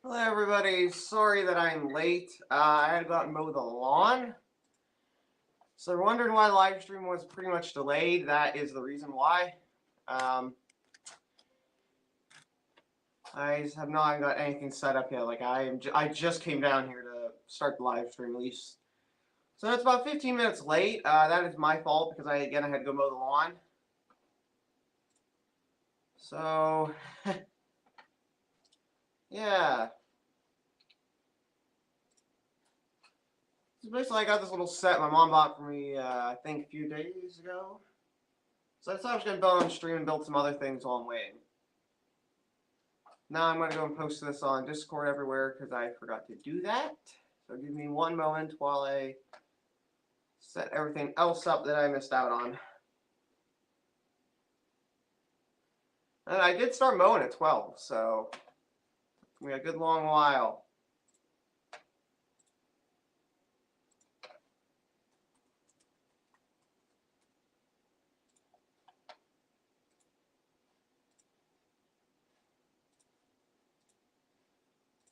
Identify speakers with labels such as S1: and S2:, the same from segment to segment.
S1: Hello everybody, sorry that I'm late. I had to go out and mow the lawn. So you're wondering why the live stream was pretty much delayed. That is the reason why. I have not got anything set up yet. I just came down here to start the live stream at least. So it's about 15 minutes late. That is my fault because I had to go mow the lawn. So yeah. So basically I got this little set my mom bought for me I think a few days ago. So I thought I was going to build on stream and build some other things while I'm waiting. Now I'm going to go and post this on Discord everywhere because I forgot to do that. So give me one moment while I set everything else up that I missed out on. And I did start mowing at 12, so we got a good long while.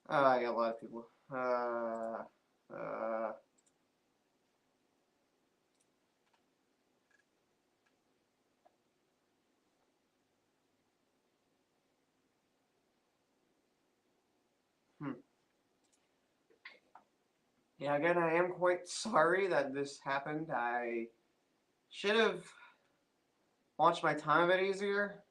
S1: I got a lot of people. Yeah, again, I am quite sorry that this happened. I should have watched my time a bit easier.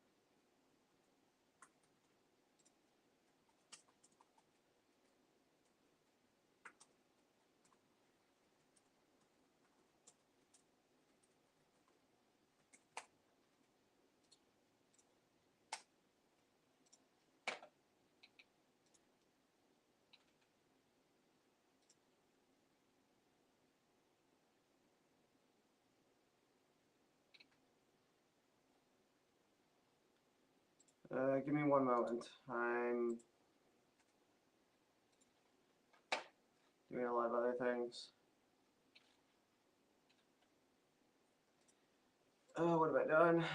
S1: Give me one moment. I'm doing a lot of other things. Oh, what have I done?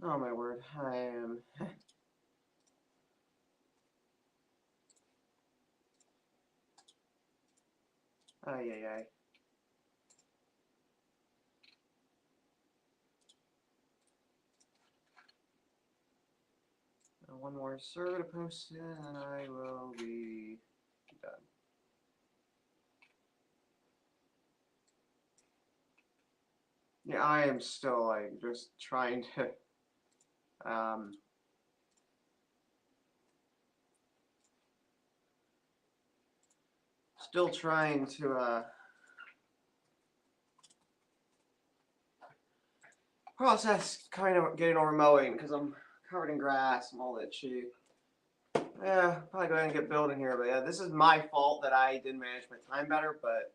S1: Oh my word, I am. Ay, ay, ay. One more server to post in, and I will be done. Yeah, I am still like just trying to still trying to process kind of getting over mowing because I'm covered in grass and all that shit. Yeah, probably go ahead and get building here, but yeah, this is my fault that I didn't manage my time better, but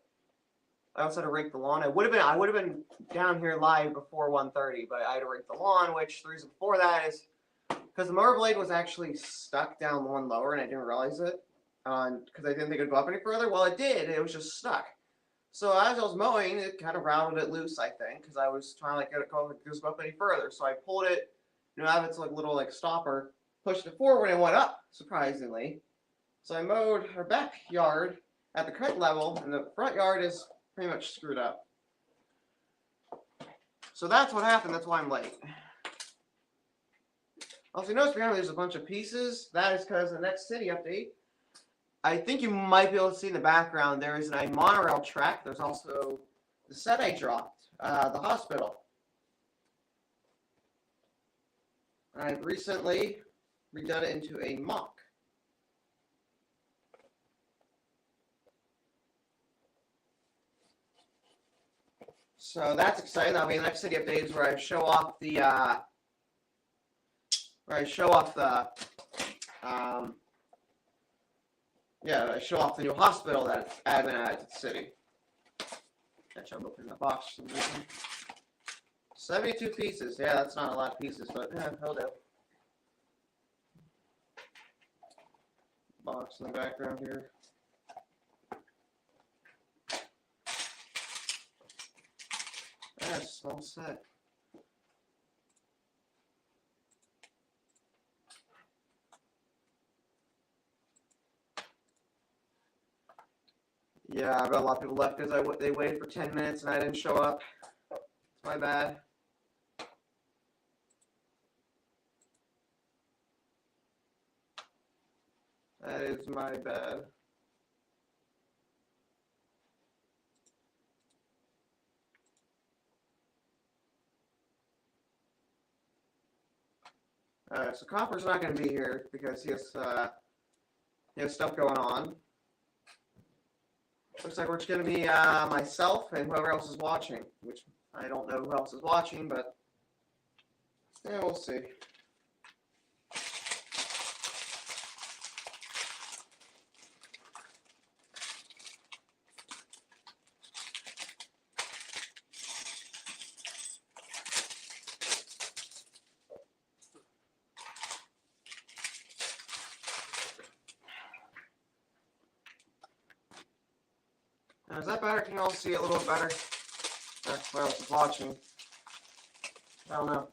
S1: I also had to rake the lawn. I would have been down here live before 1:30, but I had to rake the lawn, which the reason for that is because the mower blade was actually stuck down the one lower and I didn't realize it because I didn't think it would go up any further. Well, it did. It was just stuck. So as I was mowing, it kind of rounded it loose, I think, because I was trying to like get it go up any further. So I pulled it, out of its like little like stopper, pushed it forward, and it went up surprisingly. So I mowed our backyard at the correct level, and the front yard is pretty much screwed up. So that's what happened. That's why I'm late. Also, you notice behind me there's a bunch of pieces. That is because the next city update, I think you might be able to see in the background, there is a monorail track. There's also the set I dropped, the hospital. I've recently redone it into a MOC. So that's exciting. That'll be the next city update where I show off the I show off the new hospital that's added to the city. Catch up open the box. 72 pieces. Yeah, that's not a lot of pieces, but yeah, hell do. Box in the background here. Yeah, small set. Yeah, I bet a lot of people left because they waited for 10 minutes and I didn't show up. It's my bad. That is my bad. Alright, so Copper's not going to be here because he has stuff going on. Looks like we're just going to be myself and whoever else is watching, which I don't know who else is watching, but yeah, we'll see. Now, is that better? Can you all see it a little bit better? That's who else is watching. I don't know.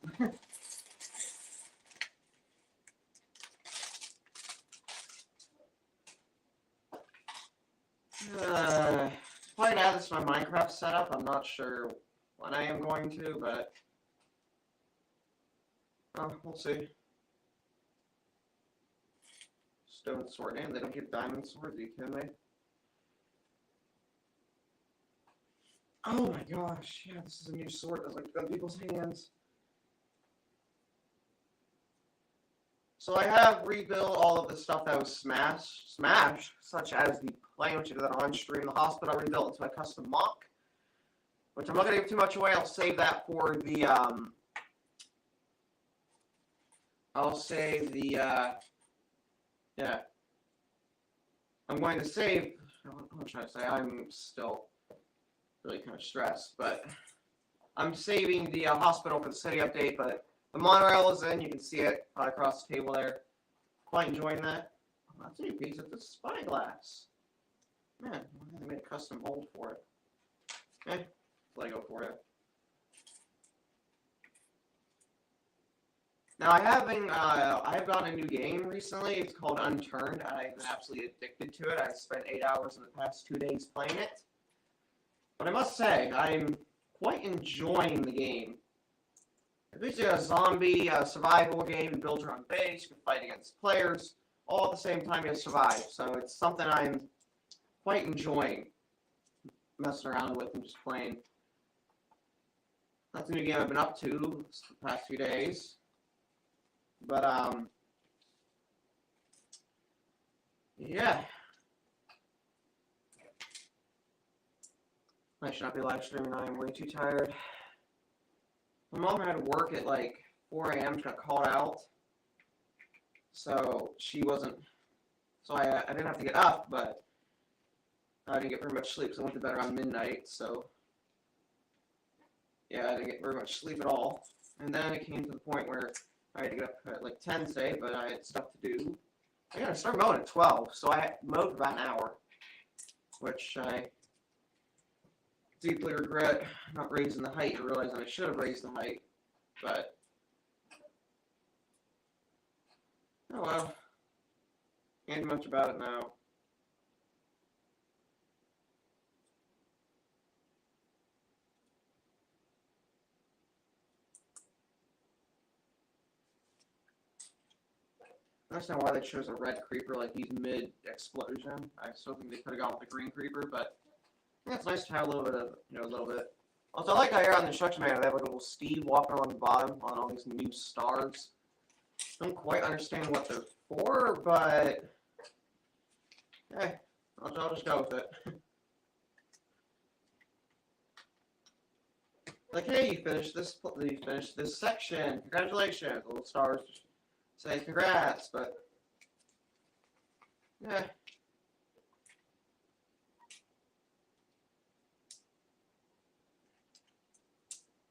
S1: Probably now this is my Minecraft setup. I'm not sure when I am going to, but we'll see. Stone sword, and they don't give diamond swords. Are you kidding me? Oh my gosh! Yeah, this is a new sword that's like on people's hands. So I have rebuilt all of the stuff that was smashed, such as the plane, which I did that on stream. The hospital I rebuilt into a custom mock, which I'm not going to give too much away. I'll save that for the, yeah. I'm going to save, I'm trying to say, I'm still really kind of stressed, but I'm saving the hospital for the city update, but the monorail is in. You can see it across the table there. Quite enjoying that. Oh, that's a new piece of the spyglass. Man, they made a custom mold for it. Lego for it. Now I have gotten a new game recently. It's called Unturned. I've been absolutely addicted to it. I spent 8 hours in the past 2 days playing it. But I must say, I'm quite enjoying the game. It's basically a zombie survival game. You build your own base, you can fight against players, all at the same time you survive. So it's something I'm quite enjoying messing around with and just playing. That's a new game I've been up to the past few days. But, yeah. I should not be live streaming. I am way too tired. My mom had to work at like 4 a.m. She got called out. So she wasn't. So I didn't have to get up, but I didn't get very much sleep. So I went to bed around midnight. So yeah, I didn't get very much sleep at all. And then it came to the point where I had to get up at like 10 today, but I had stuff to do. I gotta start mowing at 12, so I mowed for about an hour, which I deeply regret not raising the height and realizing I should have raised the height, but oh well. Can't do much about it now. I understand why they chose a red creeper like he's mid-explosion. I still think they could have gone with the green creeper, but yeah, it's nice to have a little bit of, a little bit. Also, I like how here on the instruction manual they have like a little Steve walking along the bottom on all these new stars. I don't quite understand what they're for, but hey, I'll just go with it. Like, hey, you finished this section. Congratulations. Little stars say congrats, but yeah.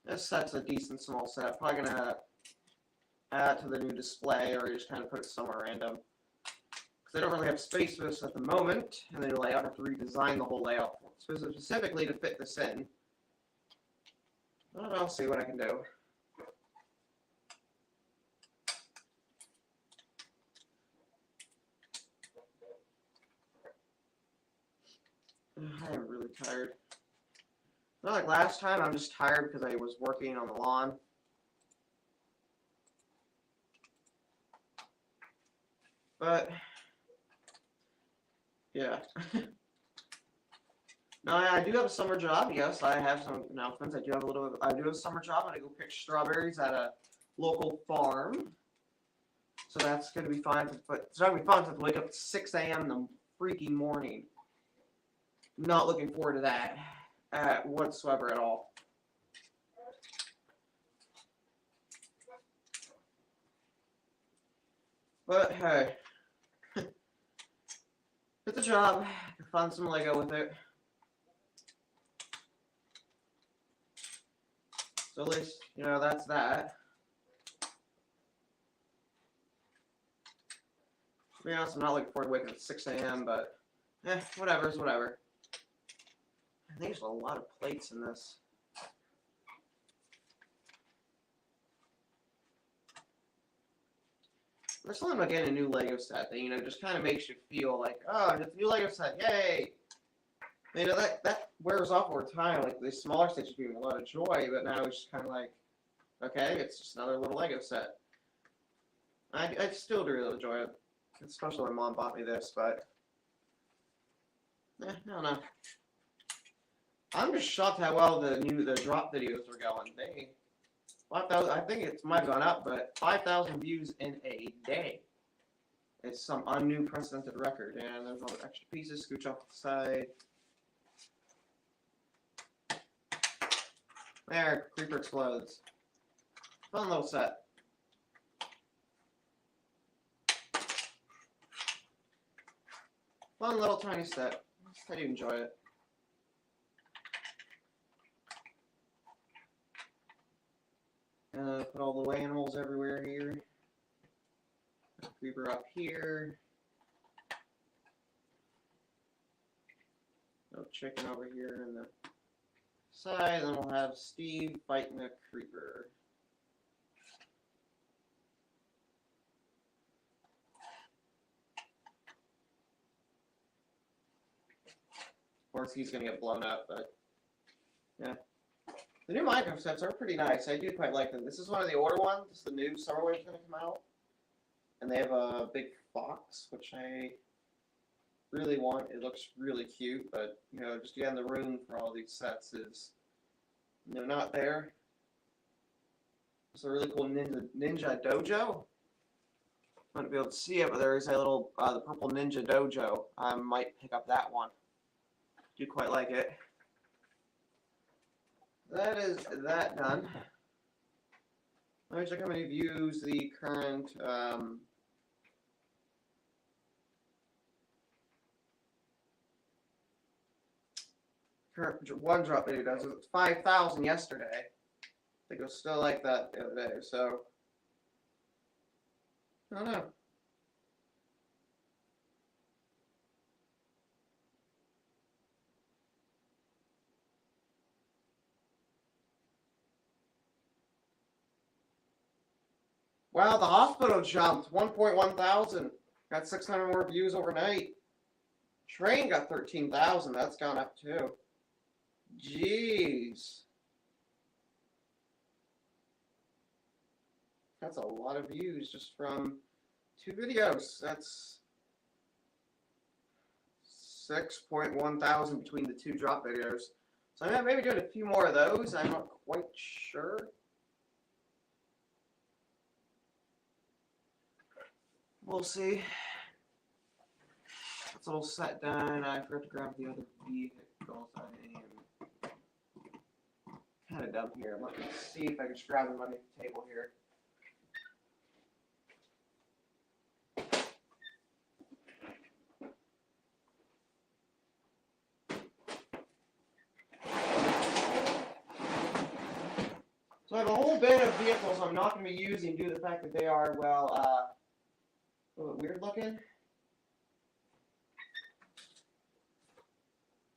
S1: This set's a decent small set. Probably gonna add it to the new display, or just kind of put it somewhere random. Because I don't really have space for this at the moment, and the new layout, I have to redesign the whole layout specifically to fit this in. But I'll see what I can do. I am really tired. Not like last time, I'm just tired because I was working on the lawn. But, yeah. Now, I do have a summer job. Yes, I have some announcements. I do have a summer job. I'm going to go pick strawberries at a local farm. So that's going to be fun. But it's going to be fun to wake up at 6 a.m. in the freaking morning. Not looking forward to that whatsoever at all. But hey, get the job, find some Lego with it. So at least, you know, that's that. To be honest, I'm not looking forward to waking up at 6 a.m., but whatever's whatever. I think there's a lot of plates in this. There's something about getting a new Lego set that, you know, just kind of makes you feel like, oh, it's a new Lego set, yay! You know, that wears off over time. Like, the smaller sets give me a lot of joy, but now it's just kind of like, okay, it's just another little Lego set. I still do really enjoy it, especially when Mom bought me this, but I don't know. I'm just shocked how well the drop videos are going. 5,000. I think it might have gone up, but 5,000 views in a day. It's some unprecedented record. And there's all the extra pieces. Scooch off the side. There, creeper explodes. Fun little set. Fun little tiny set. I do enjoy it. Put all the little animals everywhere here. Creeper up here. No chicken over here in the side. Then we'll have Steve fighting a creeper. Of course, he's going to get blown up, but yeah. The new Minecraft sets are pretty nice. I do quite like them. This is one of the older ones. This is the new summer wave going to come out. And they have a big fox, which I really want. It looks really cute, but, you know, just getting the room for all these sets is, you know, not there. It's a really cool Ninja Dojo. I wouldn't be able to see it, but there is a little, the purple Ninja Dojo. I might pick up that one. Do quite like it. That is that done. Let me check how many views the current one drop video does. It was 5,000 yesterday. I think it was still like that the other day, so I don't know. Wow, the hospital jumped 1.1 thousand. Got 600 more views overnight. Train got 13,000. That's gone up too. Jeez. That's a lot of views just from 2 videos. That's 6.1 thousand between the 2 drop videos. So I'm gonna maybe doing a few more of those. I'm not quite sure. We'll see. It's all set done. I forgot to grab the other vehicles. I am kind of dumb here. Let me see if I can just grab them underneath the table here. a whole bin of vehicles I'm not going to be using due to the fact that they are, well, a little bit weird looking.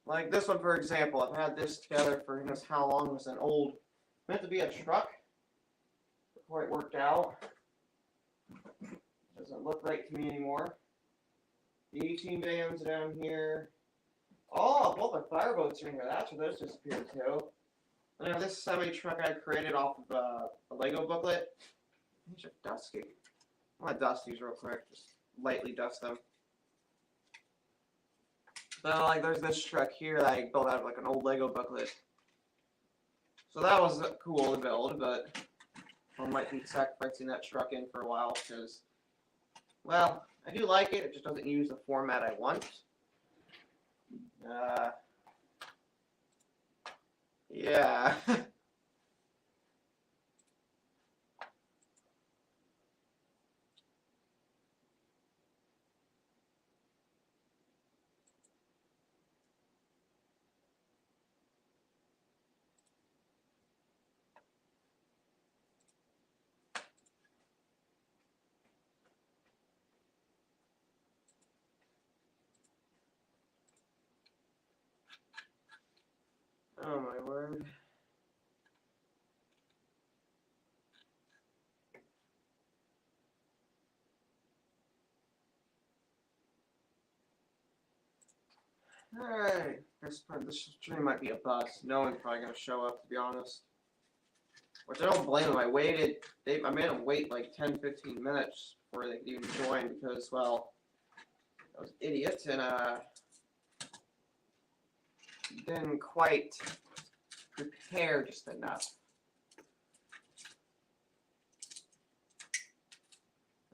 S1: Like this one, for example. I've had this together for who knows how long. It was an old, meant to be a truck before it worked out. Doesn't look right to me anymore. The 18 vans down here. Oh, both the fireboats are in here. That's where those disappeared too. And now this semi-truck I created off of a Lego booklet. These are dusty. I'm going to dust these real quick. Just lightly dust them. So like there's this truck here that I built out of like an old Lego booklet. So that was cool to build, but I might be sacrificing that truck in for a while because, well, I do like it. It just doesn't use the format I want. Yeah. Oh my word. Alright. This stream might be a bust. No one's probably going to show up, to be honest. Which I don't blame them. I made them wait like 10-15 minutes before they could even join because, well, I was idiots and didn't quite prepare just enough.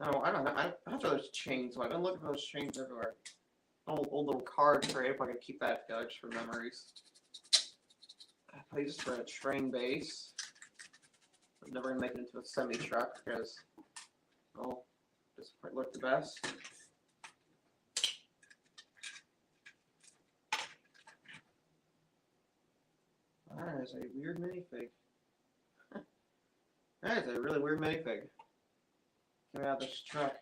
S1: Oh, I don't know. I have those chains. I've been looking for those chains everywhere. Old little card tray. If I can keep that together just for memories. I play just for a train base. I'm never gonna make it into a semi truck because, well, this might look the best. That is a weird minifig. That is a really weird minifig. Coming out of this truck.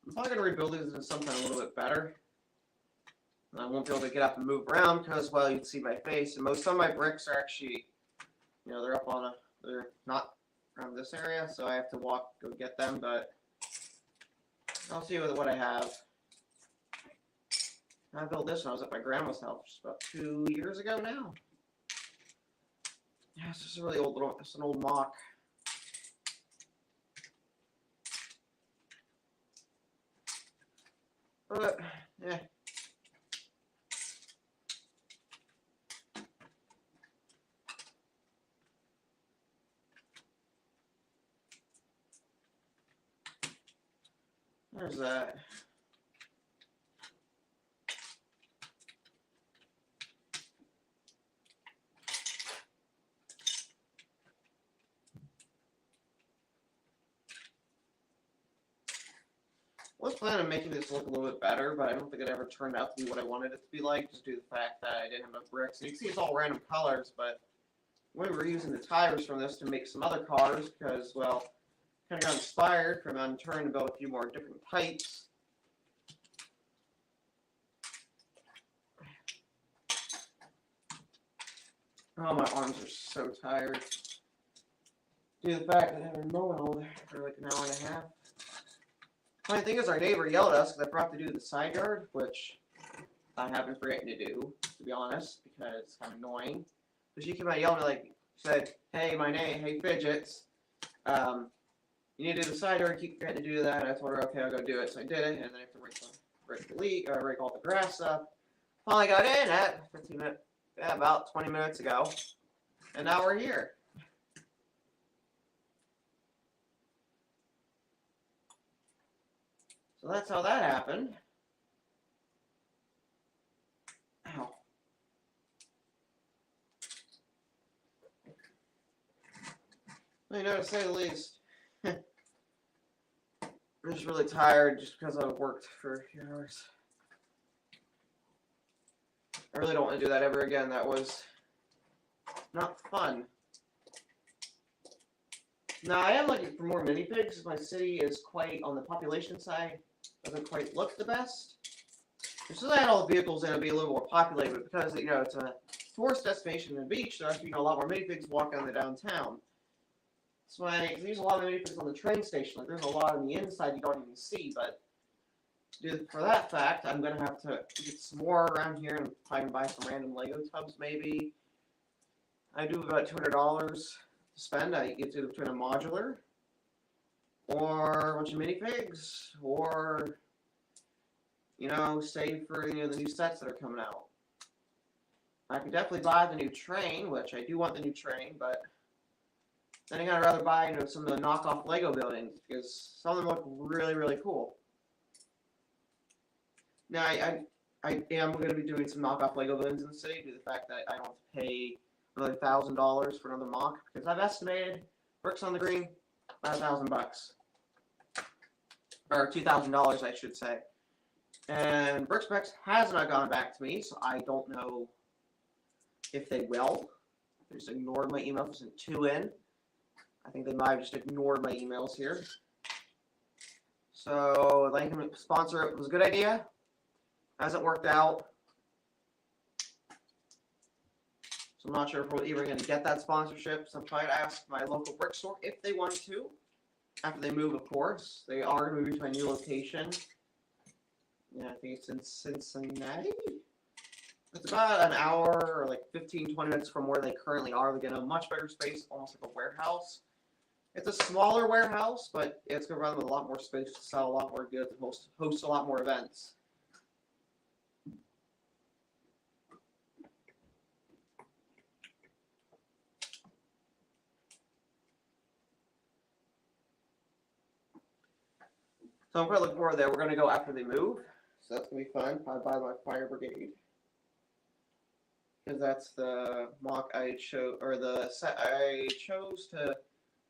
S1: I'm probably going to rebuild these into something a little bit better. And I won't be able to get up and move around because, well, you can see my face. And some of my bricks are actually, you know, they're up on they're not around this area. So I have to go get them. But I'll see what I have. I built this when I was at my grandma's house just about 2 years ago now. Yeah, it's just a really old it's an old MOC. But, yeah. There's that. I was planning on making this look a little bit better, but I don't think it ever turned out to be what I wanted it to be like, just due to the fact that I didn't have enough bricks. And you can see it's all random colors, but we were using the tires from this to make some other cars because, well, kind of got inspired from trying to build a few more different types. Oh, my arms are so tired. Due to the fact that I've been mowing all day for like an hour and a half. Funny thing is, our neighbor yelled at us because I forgot to do the side yard, which I have been forgetting to do, to be honest, because it's kind of annoying. But she came out yelling, like, said, "Hey, hey, Fidgets, you need to do the side yard, keep forgetting to do that." And I told her, "Okay, I'll go do it." So I did it, and then I have to rake all the grass up. Finally got in at 15 minutes, yeah, about 20 minutes ago, and now we're here. So that's how that happened. Ow. You know, to say the least. I'm just really tired just because I worked for a few hours. I really don't want to do that ever again. That was not fun. Now, I am looking for more minifigs. My city is quite, on the population side, doesn't quite look the best. If I had all the vehicles, then it would be a little more populated, but because, you know, it's a tourist destination and a beach, there has to be a lot more minifigs walking on the downtown. So I use a lot of minifigs on the train station. Like, there's a lot on the inside you don't even see, but for that fact, I'm going to have to get some more around here and probably buy some random Lego tubs, maybe. I do about $200 to spend. I get to between a modular, or a bunch of minifigs, or, you know, save for, you know, the new sets that are coming out. I could definitely buy the new train, which I do want the new train, but then I'd rather buy, you know, some of the knockoff Lego buildings, because some of them look really, really cool. Now, I am going to be doing some knockoff Lego buildings in the city due to the fact that I don't have to pay another $1,000 for another mock, because I've estimated bricks on the green about $1,000, or $2,000, I should say. And BrickSpecs has not gone back to me, so I don't know if they will. They just ignored my emails, sent 2 in. I think they might have just ignored my emails here. So, letting him sponsor it was a good idea. Hasn't worked out. So I'm not sure if we're even going to get that sponsorship. So I'm trying to ask my local brick store if they want to. After they move, of course. They are moving to a new location. Yeah, I think it's in Cincinnati. It's about an hour or like 15, 20 minutes from where they currently are. They get a much bigger space, almost like a warehouse. It's a smaller warehouse, but it's going to run with a lot more space to sell a lot more goods and host a lot more events. So I'm quite looking forward to that. We're going to go after they move. So that's going to be fun. Probably buy my fire brigade. Because that's the mock I chose, or the set I chose to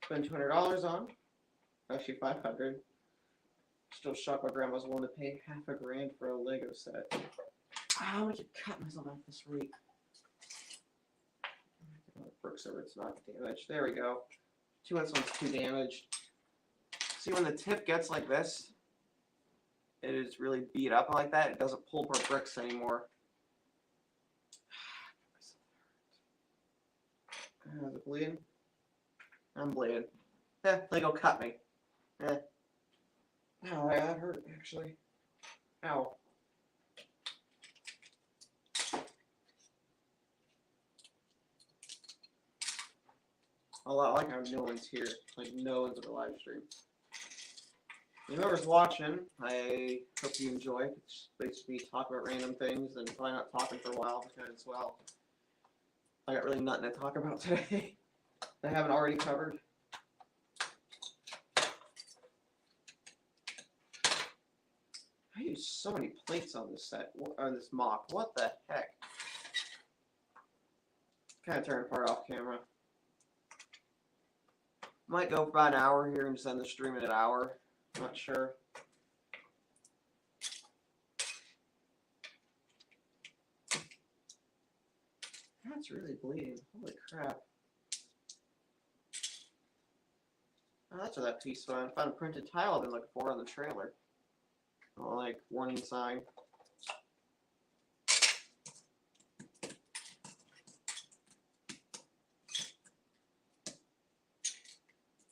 S1: spend $200 on. Actually, $500. Still shocked my grandma's willing to pay $500 for a Lego set. I'm going to cut myself off this week. Brick so it's not damaged. There we go. This one's too damaged. See, when the tip gets like this, it is really beat up like that. It doesn't pull apart bricks anymore. Is it bleeding? I'm bleeding. Lego cut me. Ow, that hurt actually. Ow. A lot like how no one's here. Like no one's at the live stream. Whoever's watching, I hope you enjoy. It's basically talk about random things and probably not talking for a while because, well, I got really nothing to talk about today that I haven't already covered. I use so many plates on this set, on this mock. What the heck? Kind of turn part off camera. Might go for about an hour here and just end the stream at an hour. Not sure. That's really bleeding. Holy crap. Oh, that's where that piece found. I found a printed tile I've been looking for on the trailer. Oh, like warning sign.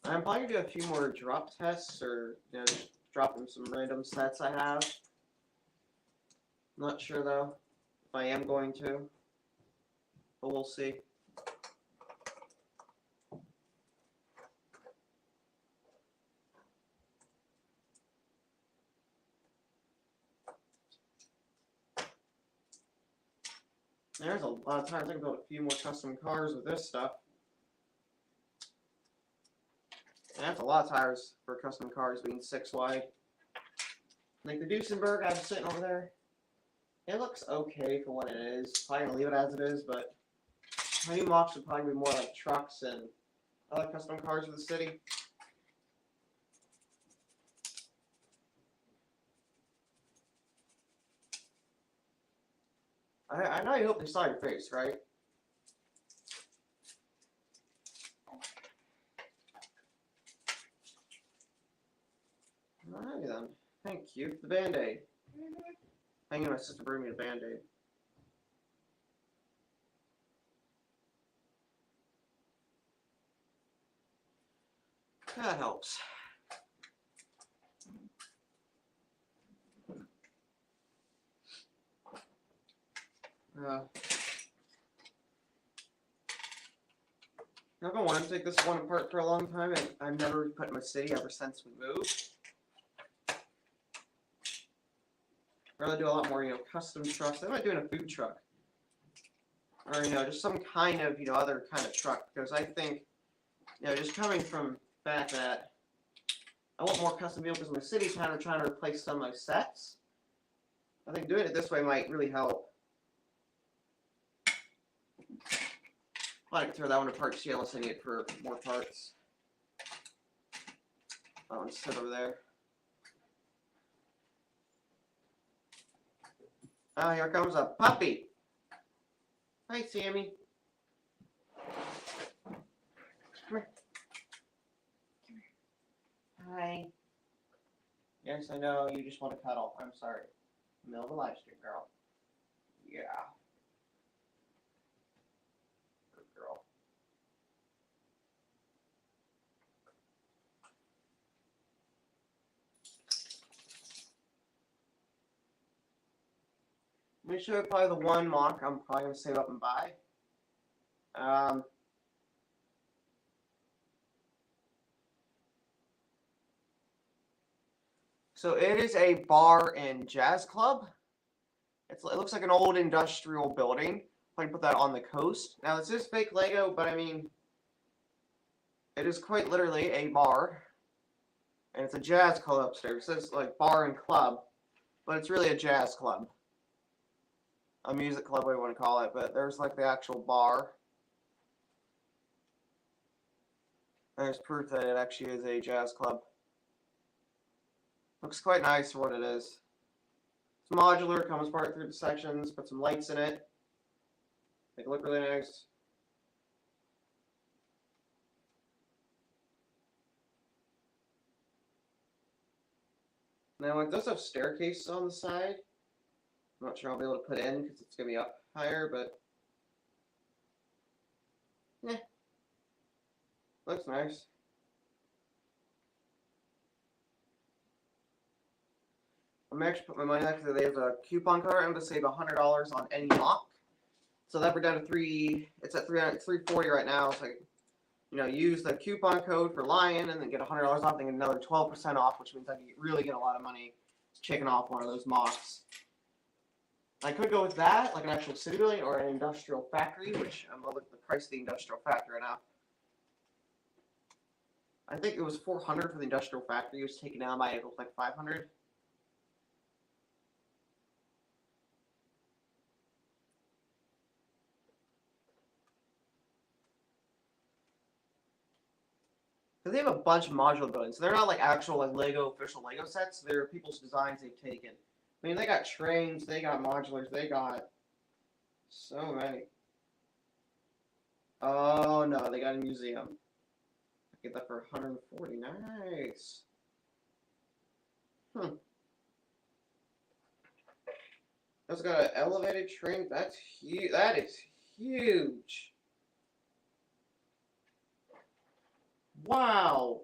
S1: I'm probably gonna do a few more drop tests, or you know, just drop in some random sets I have. Not sure though if I am going to, but we'll see. There's a lot of times I can build a few more custom cars with this stuff. And that's a lot of tires for custom cars being 6 wide. Like the Duesenberg I have sitting over there. It looks okay for what it is. Probably gonna leave it as it is, but my new MOCs would probably be more like trucks and other custom cars for the city. I know you hope they saw your face, right? Alright then. Thank you for the Band-Aid. Thank you, my sister brought me a Band-Aid. That helps. I've been wanting to take this one apart for a long time, and I've never put in my city ever since we moved. Rather do a lot more, custom trucks. I might do in a food truck, or just some kind of, other kind of truck. Because I think, just coming from the fact that I want more custom vehicles in my city, kind of trying to replace some of my sets. I think doing it this way might really help. I can throw that one apart, see unless I need it for more parts. That one's sit over there. Ah, here comes a puppy. Hi, Sammy. Come here. Hi. Yes, I know, you just want to cuddle. I'm sorry. Middle of the live stream, girl. Yeah. Good girl. Let me show you probably the one mock I'm probably going to save up and buy. So it is a bar and jazz club. It looks like an old industrial building. I can put that on the coast. Now this is fake Lego, but I mean, it is quite literally a bar. And it's a jazz club upstairs. It says like bar and club, but it's really a jazz club. A music club, whatever you want to call it, but there's like the actual bar. There's proof that it actually is a jazz club. Looks quite nice for what it is. It's modular, comes apart through the sections, put some lights in it. Make it look really nice. Now it does have staircases on the side. I'm not sure I'll be able to put in because it's going to be up higher, but yeah, looks nice. I'm actually putting my money back because there's a coupon code. I'm going to save $100 on any mock. So that we're down to it's at $340 right now. So, use the coupon code for Lion and then get $100 off and get another 12% off, which means I can really get a lot of money checking off one of those mocks. I could go with that, like an actual city building or an industrial factory, which I'm going to look at the price of the industrial factory right now. I think it was $400 for the industrial factory. It was taken down by, it looked like $500. Because they have a bunch of modular buildings. They're not like actual official Lego sets. They're people's designs they've taken. I mean, they got trains, they got modulars, they got so many. Oh no, they got a museum. I get that for $140. Nice. That's got an elevated train. That's huge. That is huge. Wow.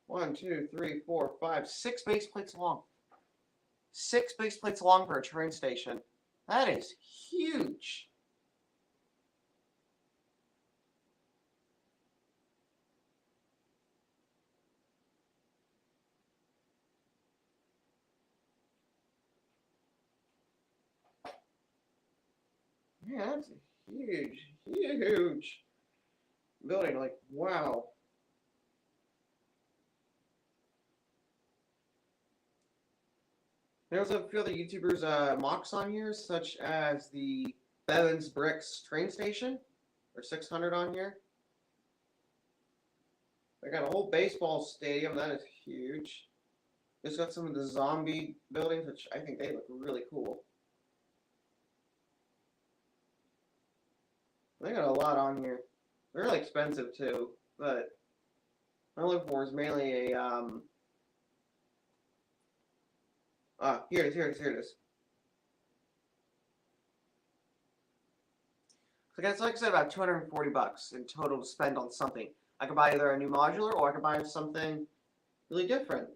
S1: 1, 2, 3, 4, 5, 6 base plates long. 6 base plates long for a train station. That is huge. Yeah, that's a huge, huge building. Like, wow. There's a few other YouTubers' mocks on here, such as the Bevins Bricks train station. There's 600 on here. They got a whole baseball stadium. That is huge. It's got some of the zombie buildings, which I think they look really cool. They got a lot on here. They're really expensive too, but what I'm looking for is mainly a here it is. So I guess, like I said, about $240 in total to spend on something. I could buy either a new modular or I could buy something really different.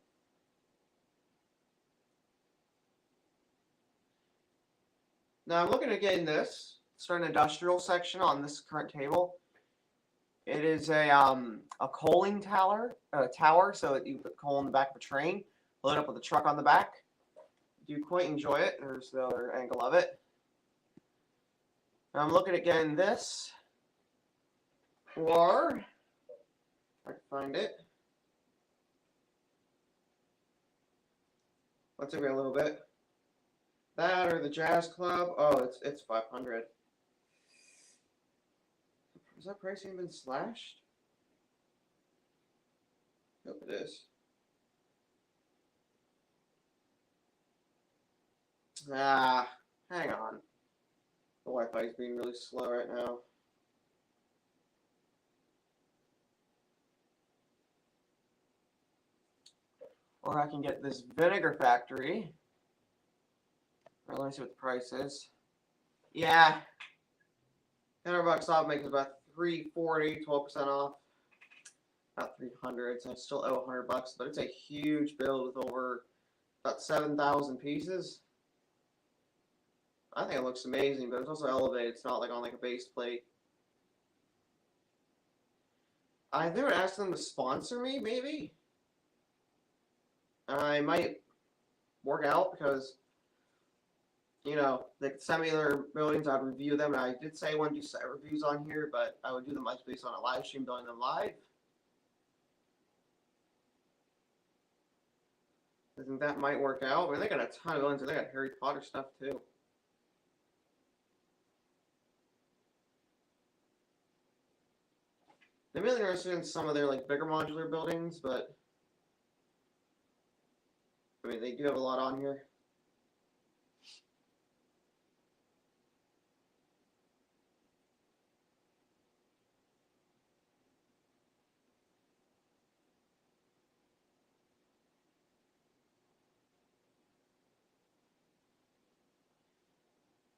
S1: Now I'm looking at getting this. Start an industrial section on this current table. It is a coaling tower, so you put coal in the back of a train, load it up with a truck on the back. Do quite enjoy it. There's the other angle of it. Now I'm looking at getting this, or if I can find it. Let's take a little bit. That or the Jazz Club. Oh, it's 500. Has that price even been slashed? Nope, it is. Hang on. The Wi-Fi is being really slow right now. Or I can get this Vinegar Factory. Let me see what the price is. Yeah. $100 off makes about $340, 12% off. About 300, so I still owe $100, but it's a huge build with over about 7,000 pieces. I think it looks amazing, but it's also elevated. It's not like on like a base plate. I think I would ask them to sponsor me, maybe. I might work out because, you know, they could send me their buildings. I'd review them. And I did say I wouldn't do set reviews on here, but I would do them like based on a live stream, building them live. I think that might work out. I mean, they got a ton of buildings. They got Harry Potter stuff too. I'm really interested in some of their like bigger modular buildings, but I mean they do have a lot on here.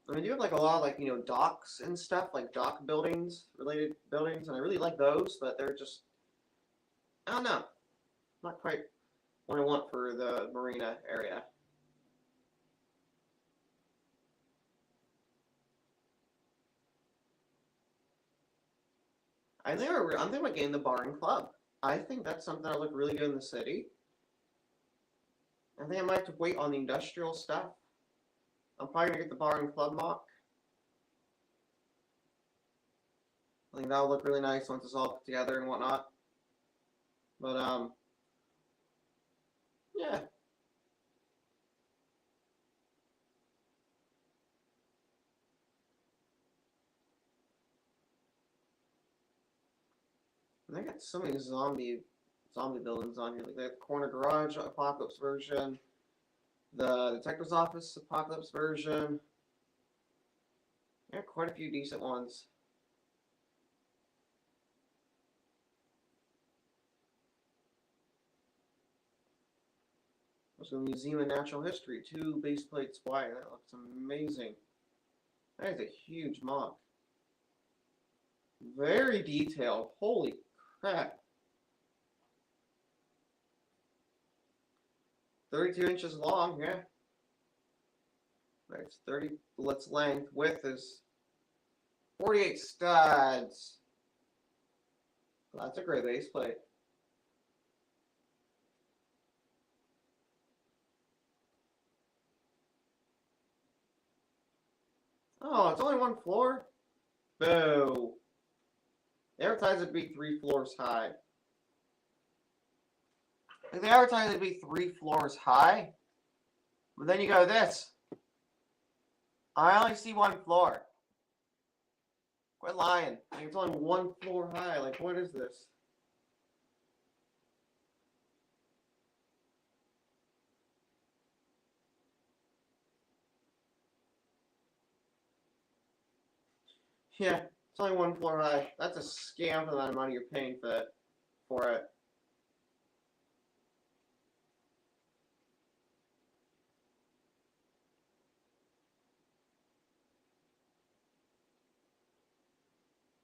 S1: I mean, they do have like a lot of like, you know, docks and stuff, like dock buildings, related buildings, and I really like those, but they're just, I don't know, not quite what I want for the marina area. I'm thinking about getting the bar and club. I think that's something that would look really good in the city. I think I might have to wait on the industrial stuff. I'm probably gonna get the bar and club mock. I think that'll look really nice once it's all put together and whatnot. But yeah. And they got so many zombie buildings on here. Like they have the corner garage apocalypse version, the detective's office apocalypse version. Yeah, quite a few decent ones. There's a Museum of Natural History, 2 base plates wide. That looks amazing. That is a huge mock. Very detailed. Holy crap. 32 inches long, yeah. Right, it's 30 bullets length. Width is 48 studs. Well, that's a great base plate. Oh, it's only 1 floor? Boo. They advertised it'd be 3 floors high. Like they advertised it'd be 3 floors high. But then you go this. I only see 1 floor. Quit lying. Like it's only 1 floor high. Like what is this? Yeah, it's only 1 floor high. That's a scam for the amount of money you're paying for it.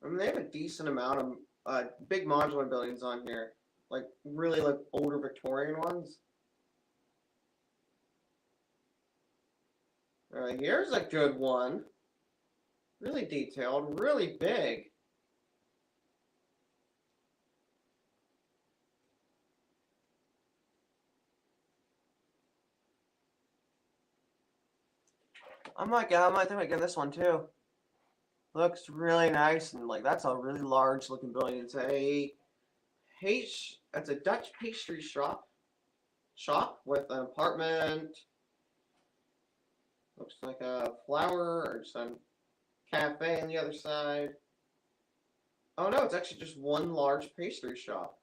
S1: I mean, they have a decent amount of big modular buildings on here, like really like older Victorian ones. Here's a good one. Really detailed, really big. I might think I get this one too. Looks really nice, and like that's a really large looking building. It's a Dutch pastry shop with an apartment. Looks like a flower or some cafe on the other side. Oh no, it's actually just one large pastry shop.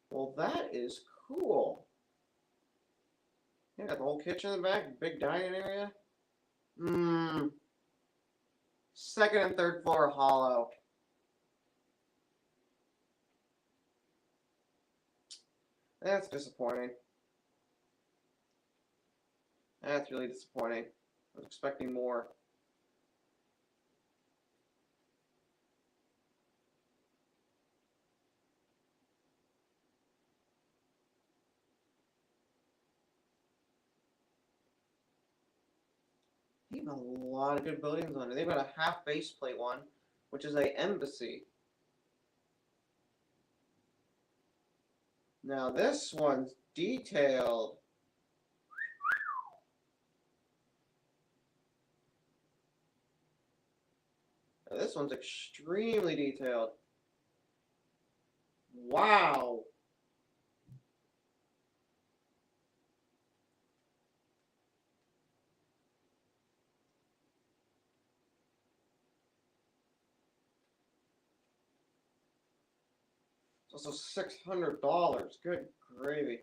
S1: Well, that is cool. Yeah, got the whole kitchen in the back, big dining area. Second and third floor hollow. That's disappointing. That's really disappointing. I was expecting more. They have a lot of good buildings on it. They've got a half base plate one, which is a embassy. Now this one's detailed. Now, this one's extremely detailed. Wow. It's also $600. Good gravy.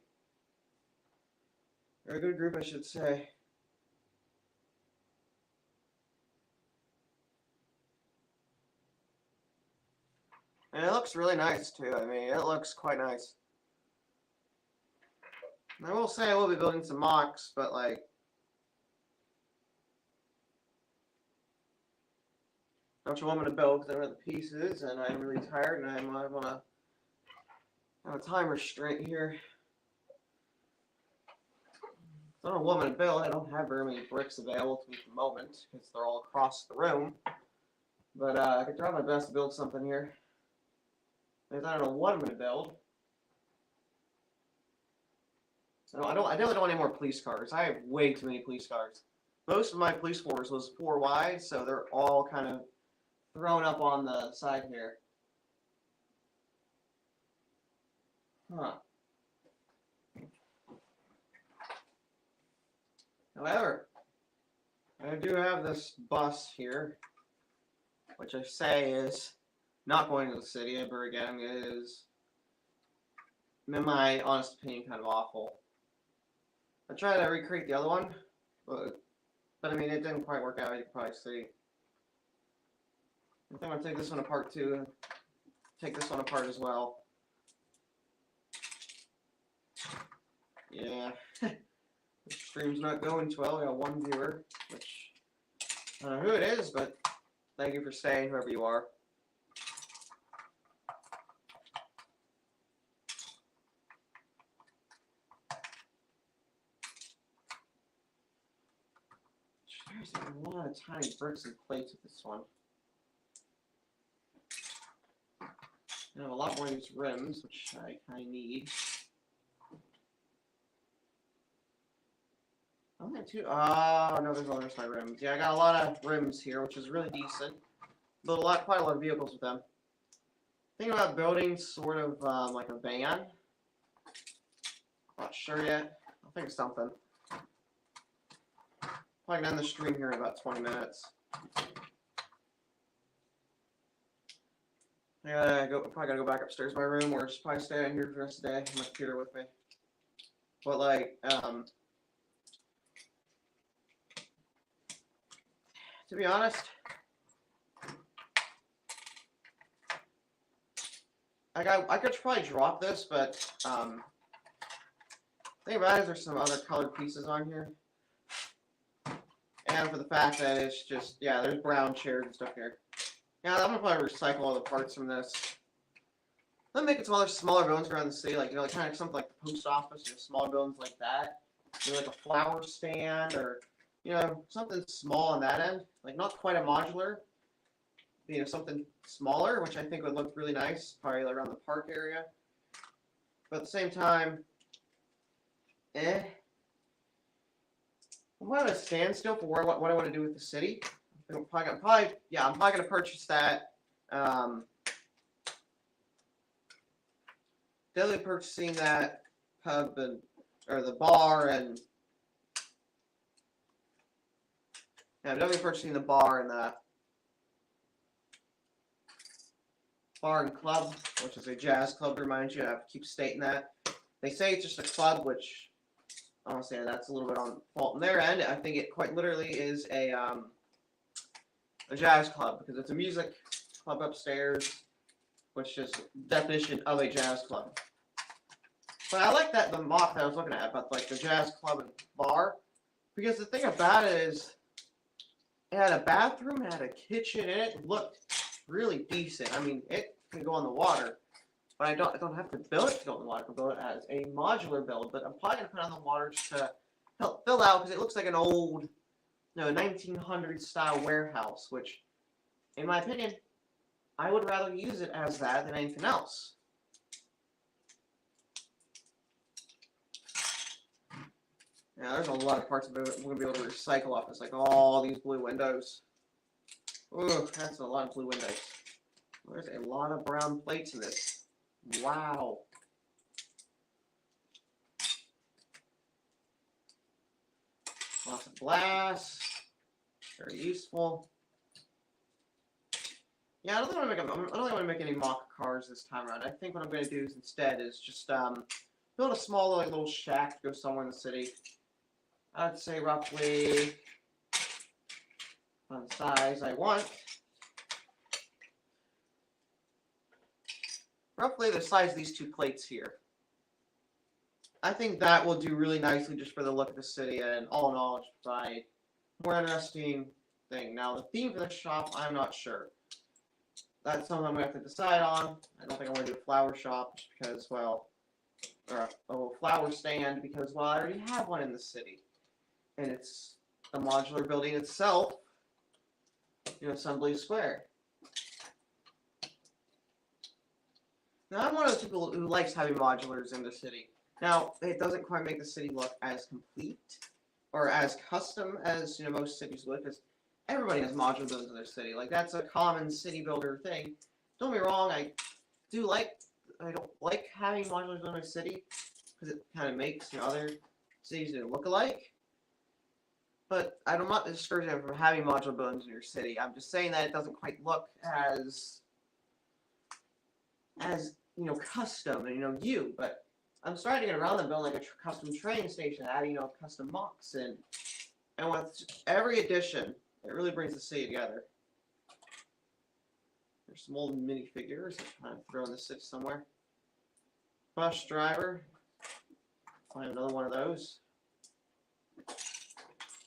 S1: Or a good group, I should say. And it looks really nice too. I mean, it looks quite nice. And I will say I will be building some MOCs, but like, don't you want me to build because I don't have the pieces and I'm really tired and I want to have a time restraint here. I don't know what I'm to build. I don't have very many bricks available to me at the moment because they're all across the room. But I could try my best to build something here. Because I don't know what I'm going to build. I definitely don't want any more police cars. I have way too many police cars. Most of my police force was 4 wide, so they're all kind of thrown up on the side here. Huh. However, I do have this bus here, which I say is not going to the city ever again. It is, in my honest opinion, kind of awful. I tried to recreate the other one, but I mean, it didn't quite work out. You can probably see. I think I'm going to take this one apart too, and take this one apart as well. Yeah. The stream's not going too well. We got one viewer, which I don't know who it is, but thank you for staying, whoever you are. There's a lot of tiny bricks and plates with this one. I have a lot more of these rims, which I kind of need. Only two. Oh no, there's my rims. Yeah, I got a lot of rims here, which is really decent. But quite a lot of vehicles with them. Thinking about building sort of like a van. Not sure yet. I'll think of something. Probably gonna end the stream here in about 20 minutes. Probably gotta go back upstairs to my room, or just probably stay in here for the rest of the day. My computer with me. But like, to be honest, I could probably drop this, but the thing about it is there's some other colored pieces on here. And for the fact that it's just, yeah, there's brown chairs and stuff here. Yeah, I'm gonna probably recycle all the parts from this. Then make it some other smaller buildings around the city, like, you know, like kind of something like the post office, you know, small buildings like that. You know, like a flower stand or, you know, something small on that end. Like not quite a modular, you know, something smaller, which I think would look really nice, probably around the park area. But at the same time, I'm at a standstill for what I want to do with the city. I'm probably going to purchase that. Definitely purchasing that pub or the bar and yeah, I'm definitely purchasing the bar and the bar and club, which is a jazz club. To remind you, I have to keep stating that. They say it's just a club, which I want to say that's a little bit on fault on their end. I think it quite literally is a jazz club because it's a music club upstairs, which is the definition of a jazz club. But I like that the mock that I was looking at about like the jazz club and bar, because the thing about it is it had a bathroom, it had a kitchen in it. It looked really decent. I mean, it can go on the water, but I don't have to build it to go on the water. I can build it as a modular build, but I'm probably gonna put it on the water just to help fill out because it looks like an old, you know, 1900s style warehouse, which, in my opinion, I would rather use it as that than anything else. Yeah, there's a lot of parts of it we're going to be able to recycle off. It's like all these blue windows. Ooh, that's a lot of blue windows. There's a lot of brown plates in this. Wow. Lots of glass. Very useful. Yeah, I don't think I want to make any mock cars this time around. I think what I'm going to do instead is just build a small like little shack to go somewhere in the city. I'd say roughly on the size I want. Roughly the size of these two plates here. I think that will do really nicely just for the look of the city, and all in all, just provide more interesting thing. Now, the theme for the shop, I'm not sure. That's something I'm going to have to decide on. I don't think I want to do a flower shop just because, well, or a flower stand because, well, I already have one in the city. And it's the modular building itself, you know, Assembly Square. Now, I'm one of those people who likes having modulars in the city. Now, it doesn't quite make the city look as complete or as custom as, you know, most cities would, because everybody has modular buildings in their city. Like, that's a common city builder thing. Don't get me wrong, I don't like having modulars in my city because it kind of makes, you know, other cities look alike. But I'm not discouraging them from having modular buildings in your city. I'm just saying that it doesn't quite look as you know, custom and, you know, but I'm starting to get around them building like a custom train station, adding, you know, custom MOCs in. And with every addition, it really brings the city together. There's some old minifigures I'm trying to throw in the city somewhere. Bus driver. Find another one of those.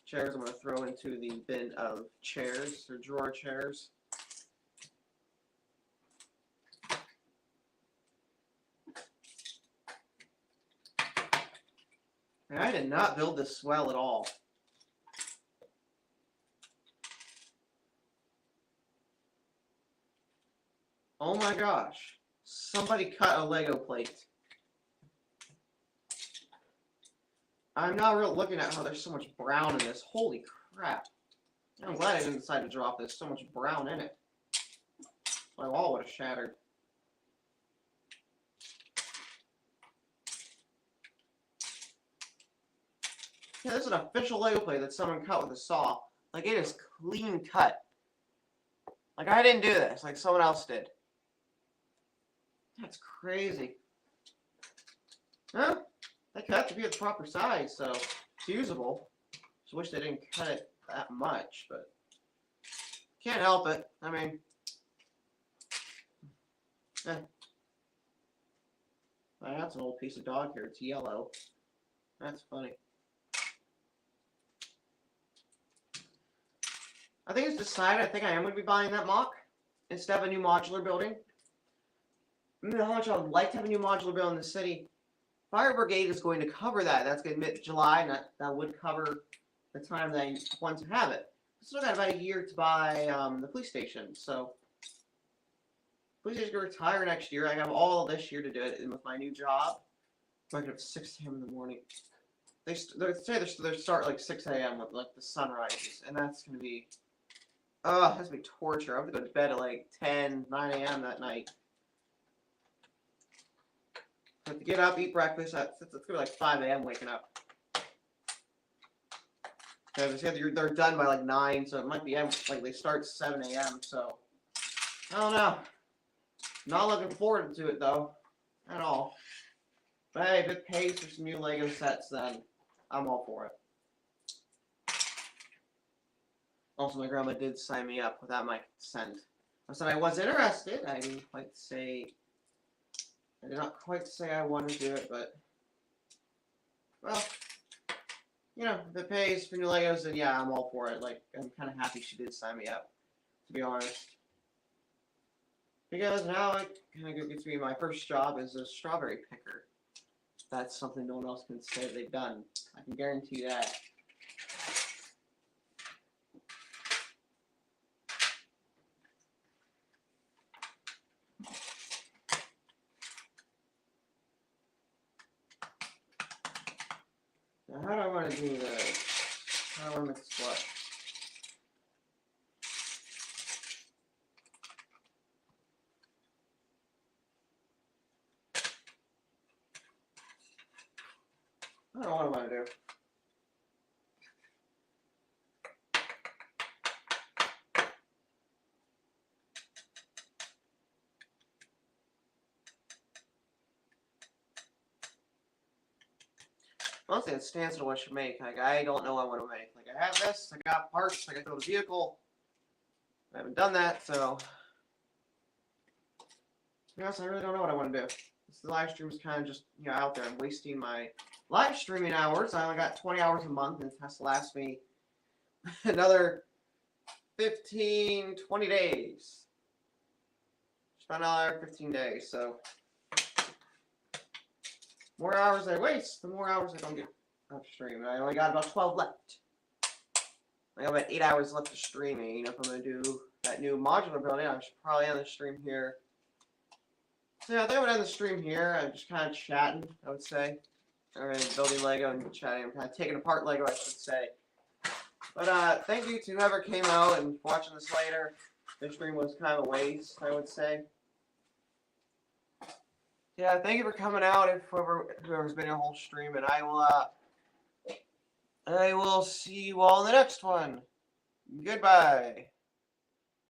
S1: Chairs I'm going to throw into the bin of chairs, or drawer chairs. And I did not build this swell at all. Oh my gosh. Somebody cut a Lego plate. I'm now looking at how there's so much brown in this. Holy crap. I'm glad I didn't decide to drop this. So much brown in it. My wall would have shattered. Yeah, this is an official Lego plate that someone cut with a saw. Like, it is clean cut. Like, I didn't do this. Like, someone else did. That's crazy. Huh? They cut it to be the proper size, so it's usable. Just wish they didn't cut it that much, but can't help it. I mean, Oh, that's an old piece of dog hair. It's yellow. That's funny. I think it's decided. I think I am going to be buying that MOC instead of a new modular building. I don't know how much I would like to have a new modular building in the city. Fire Brigade is going to cover that. That's going to be mid-July, and that would cover the time that I want to have it. I still got about a year to buy the police station, so police station going to retire next year. I have all of this year to do it, and with my new job, I get up 6 a.m. in the morning. They start like 6 a.m. with like the sun rises, and that's going to be, oh, that's going to be torture. I'm going to go to bed at like 10, 9 a.m. that night. I have to get up, eat breakfast. It's going to be like 5 a.m. waking up. They're done by like 9, so it might be like they start 7 a.m. So I don't know. Not looking forward to it though, at all. But hey, if it pays for some new Lego sets, then I'm all for it. Also, my grandma did sign me up without my consent. I said I was interested. I did not quite say I wanted to do it, but well, you know, if it pays for new Legos, then yeah, I'm all for it. Like, I'm kind of happy she did sign me up, to be honest. Because now it kind of gets me, my first job is a strawberry picker. That's something no one else can say they've done. I can guarantee that. Now, how do I want to do this? How do I want to mix what? I don't know what I want to do. Honestly, it stands to what I should make. Like, I don't know what I want to make. Like, I have this, I got parts, I got to build a vehicle. I haven't done that, so. To be honest, I really don't know what I want to do. This live stream is kind of just, you know, out there. I'm wasting my live streaming hours. I only got 20 hours a month, and it has to last me another 15, 20 days. Just about another 15 days, so. The more hours I waste, the more hours I don't get off stream. I only got about 12 left. I got about 8 hours left of streaming. You know, if I'm going to do that new modular building, I should probably end the stream here. So yeah, I think I would end the stream here. I'm just kind of chatting, I would say. Alright, building Lego and chatting. I'm kind of taking apart Lego, I should say. But thank you to whoever came out and watching this later. The stream was kind of a waste, I would say. Yeah, thank you for coming out, if whoever's been in a whole stream, and I will see you all in the next one. Goodbye.